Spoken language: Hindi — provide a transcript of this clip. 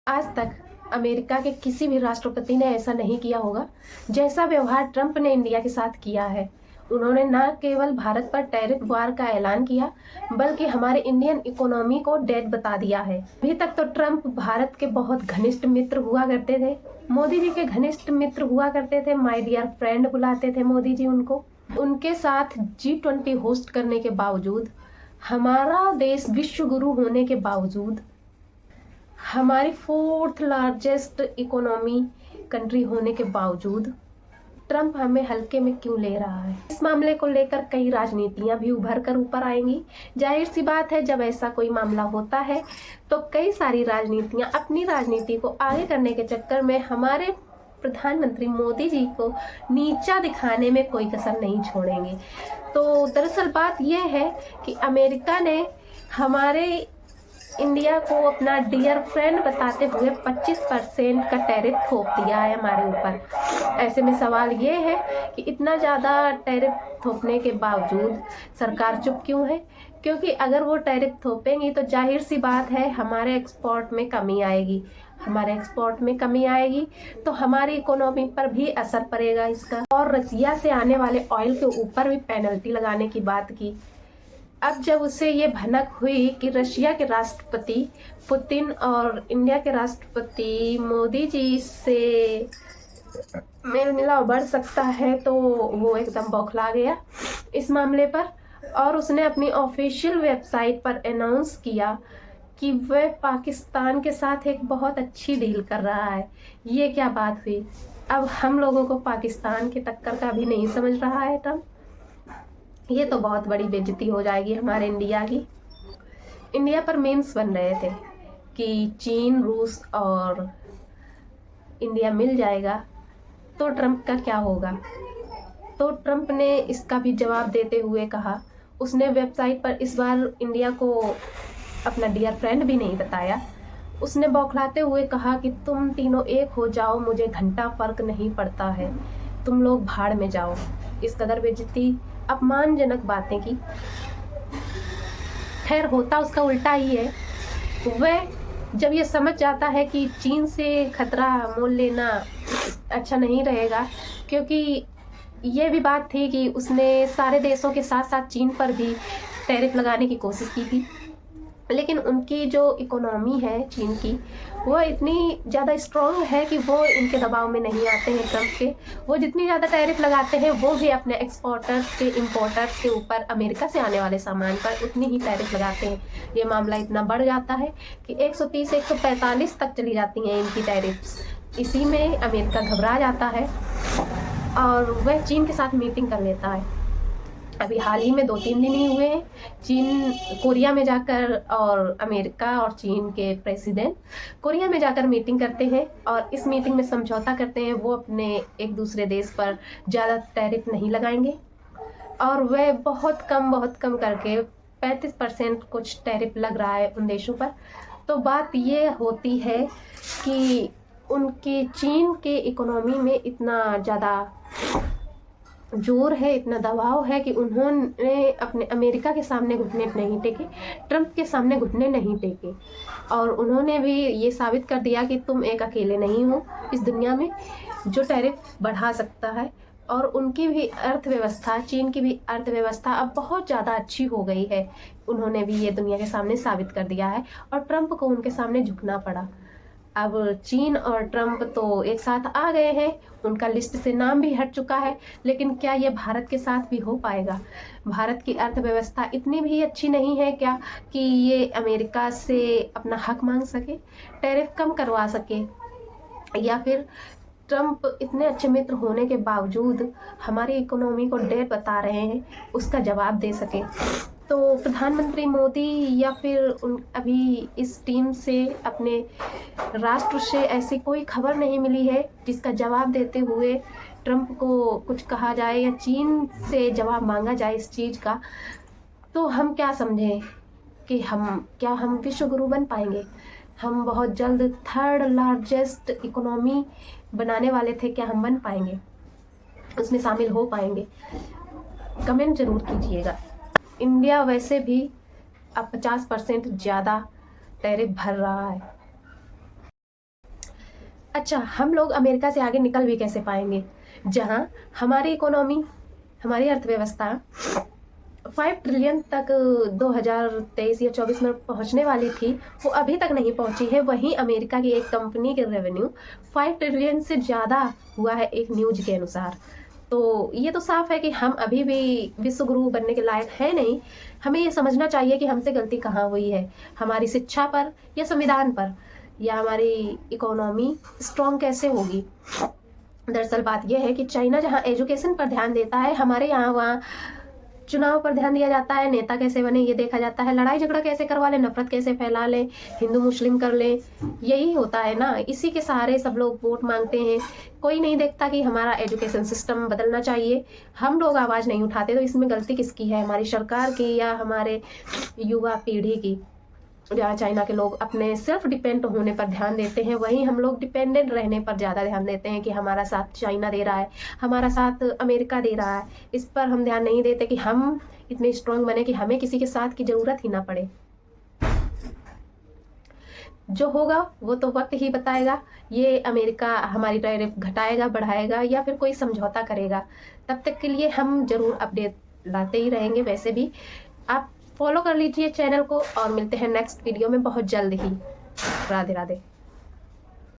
आज तक अमेरिका के किसी भी राष्ट्रपति ने ऐसा नहीं किया होगा जैसा व्यवहार ट्रंप ने इंडिया के साथ किया है। उन्होंने न केवल भारत पर टैरिफ वार का ऐलान किया, बल्कि हमारे इंडियन इकोनॉमी को डेड बता दिया है। अभी तक तो ट्रंप भारत के बहुत घनिष्ठ मित्र हुआ करते थे, मोदी जी के घनिष्ठ मित्र हुआ करते थे, माय डियर फ्रेंड बुलाते थे मोदी जी उनको। उनके साथ G20 होस्ट करने के बावजूद, हमारा देश विश्व गुरु होने के बावजूद, हमारी 4th लार्जेस्ट इकोनॉमी कंट्री होने के बावजूद ट्रंप हमें हल्के में क्यों ले रहा है। इस मामले को लेकर कई राजनीतियां भी उभर कर ऊपर आएंगी। जाहिर सी बात है, जब ऐसा कोई मामला होता है तो कई सारी राजनीतियां अपनी राजनीति को आगे करने के चक्कर में हमारे प्रधानमंत्री मोदी जी को नीचा दिखाने में कोई कसर नहीं छोड़ेंगे। तो दरअसल बात यह है कि अमेरिका ने हमारे इंडिया को अपना डियर फ्रेंड बताते हुए 25% का टैरिफ थोप दिया है हमारे ऊपर। ऐसे में सवाल ये है कि इतना ज़्यादा टैरिफ थोपने के बावजूद सरकार चुप क्यों है? क्योंकि अगर वो टैरिफ थोपेंगी तो जाहिर सी बात है हमारे एक्सपोर्ट में कमी आएगी। हमारे एक्सपोर्ट में कमी आएगी तो हमारी इकोनॉमी पर भी असर पड़ेगा इसका। और रसिया से आने वाले ऑयल के ऊपर भी पेनल्टी लगाने की बात की। अब जब उसे ये भनक हुई कि रशिया के राष्ट्रपति पुतिन और इंडिया के राष्ट्रपति मोदी जी से मेल मिलाप बढ़ सकता है, तो वो एकदम बौखला गया इस मामले पर और उसने अपनी ऑफिशियल वेबसाइट पर अनाउंस किया कि वह पाकिस्तान के साथ एक बहुत अच्छी डील कर रहा है। ये क्या बात हुई? अब हम लोगों को पाकिस्तान के टक्कर का भी नहीं समझ रहा है ट्रंप। ये तो बहुत बड़ी बेइज्जती हो जाएगी हमारे इंडिया की। इंडिया पर मीम्स बन रहे थे कि चीन, रूस और इंडिया मिल जाएगा तो ट्रंप का क्या होगा। तो ट्रंप ने इसका भी जवाब देते हुए कहा, उसने वेबसाइट पर इस बार इंडिया को अपना डियर फ्रेंड भी नहीं बताया। उसने बौखलाते हुए कहा कि तुम तीनों एक हो जाओ, मुझे घंटा फर्क नहीं पड़ता है, तुम लोग भाड़ में जाओ। इस कदर बेइज्जती, अपमानजनक बातें की। खैर, होता उसका उल्टा ही है। वह जब ये समझ जाता है कि चीन से खतरा मोल लेना अच्छा नहीं रहेगा, क्योंकि ये भी बात थी कि उसने सारे देशों के साथ साथ चीन पर भी टैरिफ लगाने की कोशिश की थी, लेकिन उनकी जो इकोनॉमी है चीन की, वो इतनी ज़्यादा स्ट्रॉन्ग है कि वो इनके दबाव में नहीं आते हैं ट्रंप के। वो जितनी ज़्यादा टैरिफ लगाते हैं वो भी अपने एक्सपोर्टर्स के, इंपोर्टर्स के ऊपर, अमेरिका से आने वाले सामान पर उतनी ही टैरिफ लगाते हैं। ये मामला इतना बढ़ जाता है कि 130-145 तक चली जाती हैं इनकी टैरिफ्स। इसी में अमेरिका घबरा जाता है और वह चीन के साथ मीटिंग कर लेता है। अभी हाल ही में 2-3 दिन ही हुए हैं, चीन कोरिया में जाकर, और अमेरिका और चीन के प्रेसिडेंट कोरिया में जाकर मीटिंग करते हैं और इस मीटिंग में समझौता करते हैं वो अपने एक दूसरे देश पर ज़्यादा टैरिफ नहीं लगाएंगे और वह बहुत कम करके 35% कुछ टैरिफ लग रहा है उन देशों पर। तो बात ये होती है कि उनके चीन के इकोनॉमी में इतना ज़्यादा जोर है, इतना दबाव है कि उन्होंने अपने अमेरिका के सामने घुटने नहीं टेके, ट्रंप के सामने घुटने नहीं टेके और उन्होंने भी ये साबित कर दिया कि तुम एक अकेले नहीं हो इस दुनिया में जो टैरिफ बढ़ा सकता है। और उनकी भी अर्थव्यवस्था, चीन की भी अर्थव्यवस्था अब बहुत ज़्यादा अच्छी हो गई है। उन्होंने भी ये दुनिया के सामने साबित कर दिया है और ट्रंप को उनके सामने झुकना पड़ा। अब चीन और ट्रंप तो एक साथ आ गए हैं, उनका लिस्ट से नाम भी हट चुका है, लेकिन क्या ये भारत के साथ भी हो पाएगा? भारत की अर्थव्यवस्था इतनी भी अच्छी नहीं है क्या कि ये अमेरिका से अपना हक मांग सके, टैरिफ कम करवा सके, या फिर ट्रंप इतने अच्छे मित्र होने के बावजूद हमारी इकोनॉमी को डेड बता रहे हैं, उसका जवाब दे सके। तो प्रधानमंत्री मोदी या फिर अभी इस टीम से, अपने राष्ट्र से ऐसी कोई खबर नहीं मिली है जिसका जवाब देते हुए ट्रंप को कुछ कहा जाए या चीन से जवाब मांगा जाए इस चीज़ का। तो हम क्या समझें कि हम विश्व गुरु बन पाएंगे? हम बहुत जल्द 3rd लार्जेस्ट इकोनॉमी बनाने वाले थे, क्या हम बन पाएंगे, उसमें शामिल हो पाएंगे? कमेंट जरूर कीजिएगा। इंडिया वैसे भी अब 50% ज़्यादा टैरिफ भर रहा है। अच्छा, हम लोग अमेरिका से आगे निकल भी कैसे पाएंगे, जहाँ हमारी इकोनॉमी, हमारी अर्थव्यवस्था 5 ट्रिलियन तक 2023 या 24 में पहुंचने वाली थी, वो अभी तक नहीं पहुंची है। वहीं अमेरिका की एक कंपनी के रेवेन्यू 5 ट्रिलियन से ज़्यादा हुआ है एक न्यूज के अनुसार। तो ये तो साफ है कि हम अभी भी विश्व गुरु बनने के लायक है नहीं। हमें ये समझना चाहिए कि हमसे गलती कहाँ हुई है, हमारी शिक्षा पर या संविधान पर, या हमारी इकोनॉमी स्ट्रॉन्ग कैसे होगी। दरअसल बात यह है कि चाइना जहाँ एजुकेशन पर ध्यान देता है, हमारे यहाँ वहाँ चुनाव पर ध्यान दिया जाता है, नेता कैसे बने ये देखा जाता है, लड़ाई झगड़ा कैसे करवा लें, नफरत कैसे फैला लें, हिंदू मुस्लिम कर लें, यही होता है ना। इसी के सहारे सब लोग वोट मांगते हैं। कोई नहीं देखता कि हमारा एजुकेशन सिस्टम बदलना चाहिए। हम लोग आवाज़ नहीं उठाते, तो इसमें गलती किसकी है, हमारी सरकार की या हमारे युवा पीढ़ी की। जहाँ चाइना के लोग अपने सेल्फ डिपेंड होने पर ध्यान देते हैं, वहीं हम लोग डिपेंडेंट रहने पर ज़्यादा ध्यान देते हैं कि हमारा साथ चाइना दे रहा है, हमारा साथ अमेरिका दे रहा है। इस पर हम ध्यान नहीं देते कि हम इतने स्ट्रांग बने कि हमें किसी के साथ की ज़रूरत ही ना पड़े। जो होगा वो तो वक्त ही बताएगा। ये अमेरिका हमारी टैरिफ घटाएगा, बढ़ाएगा या फिर कोई समझौता करेगा, तब तक के लिए हम ज़रूर अपडेट लाते ही रहेंगे। वैसे भी आप फॉलो कर लीजिए चैनल को, और मिलते हैं नेक्स्ट वीडियो में बहुत जल्द ही। राधे राधे।